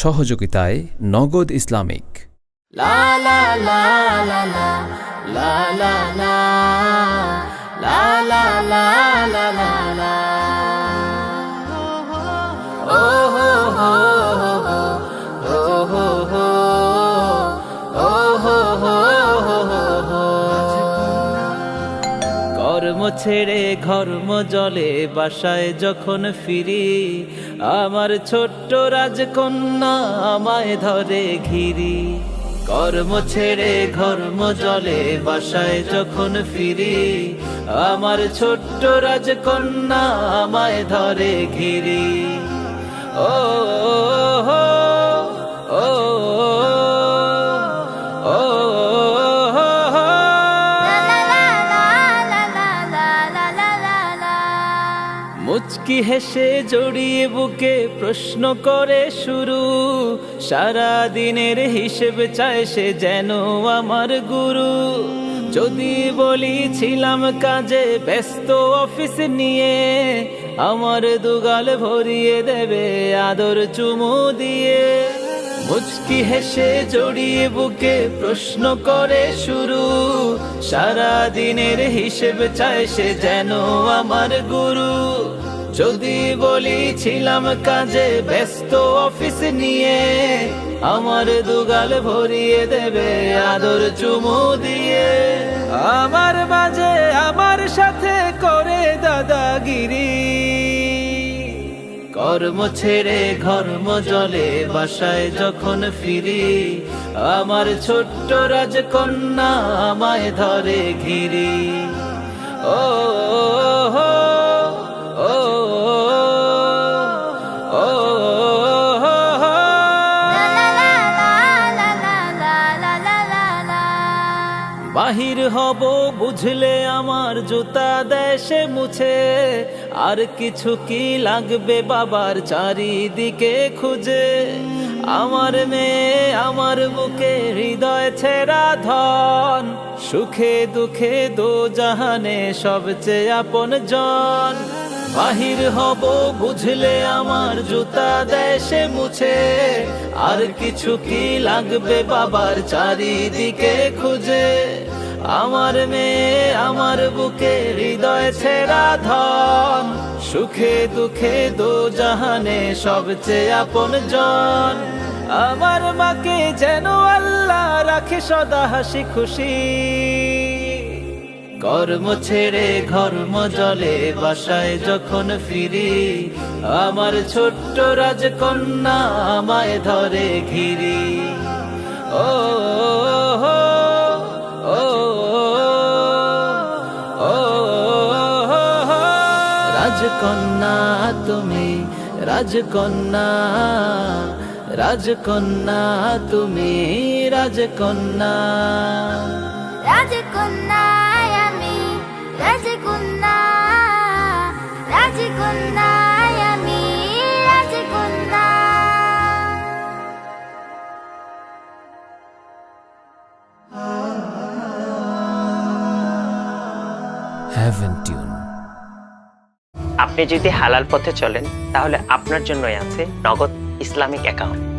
সহযোগিতায় নগদ ইসলামিক। লা লা লা লা লা লা লা লা লা লা লা লা লা লা ও হো হো হো হো হো ও হো হো হো। কর্ম ছেড়ে ঘর্ম জলে বাসায় যখন ফিরি, আমার ছোট্ট রাজকন্যা আমায় ধরে ঘিরি। কর্ম ছেড়ে ঘর্ম জলে বাসায় যখন ফিরি, আমার ছোট্ট রাজকন্যা আমায় ধরে ঘিরি। ও হো ও ও মুচকি হেসে জড়িয়ে বুকে প্রশ্ন করে শুরু, সারা দিনের হিসেব চায় সে যেন আমার গুরু। যদি বলি ছিলাম কাজে ব্যস্ত অফিস নিয়ে, আমার দুগাল ভরিয়ে দেবে আদর চুমু দিয়ে। মুচকি হেসে জড়িয়ে বুকে প্রশ্ন করে শুরু, সারা দিনের হিসেব চায় সে যেন আমার গুরু। যদি বলি ছিলাম কাজে ব্যস্ত অফিস নিয়ে, আমার দুগাল ভরিয়ে দেবে আদর চুমু দিয়ে। আমার মাঝে আমার সাথে করে দাদাগিরি, কর্ম ছেড়ে ঘর্ম জলে বাসায় যখন ফিরি, আমার ছোট্ট রাজকন্যা আমায় ধরে ঘিরি। ও হো ও ও বাহির হব বুঝলে আমার জুতা দেয় সে মুছে, আর কিছু কি লাগবে বাবার চারিদিকে খুঁজে। আমার মেয়ে আমার বুকে হৃদয় ছেঁড়া ধন, সুখে দুঃখে দো জাহানে সবচেয়ে আপন জন। বাহির হব বুঝলে আমার জুতা দেয় সে মুছে, আর কিছু কি লাগবে বাবার চারিদিকে খুঁজে। আমার মেয়ে আমার বুকে হৃদয় ছেঁড়া ধন, সুখে দুঃখে দো জাহানে সবচেয়ে আপন জন। আমার মাকে যেন আল্লাহ রাখে সদা হাসি খুশি, কর্ম ছেড়ে ঘর্ম জলে বাসায় যখন ফিরি, আমার ছোট্ট রাজকন্যা আমায় ধরে ঘিরি। ও হো ও ও রাজকন্যা তুমি, রাজকন্যা রাজকন্যা তুমি, রাজকন্যা রাজকন্যা আমি, রাজকন্যা রাজকন্যা আমি, রাজকন্যা। Heaven tune. আপনি যদি হালাল পথে চলেন তাহলে আপনার জন্যই আছে নগদ ইসলামিক অ্যাকাউন্ট।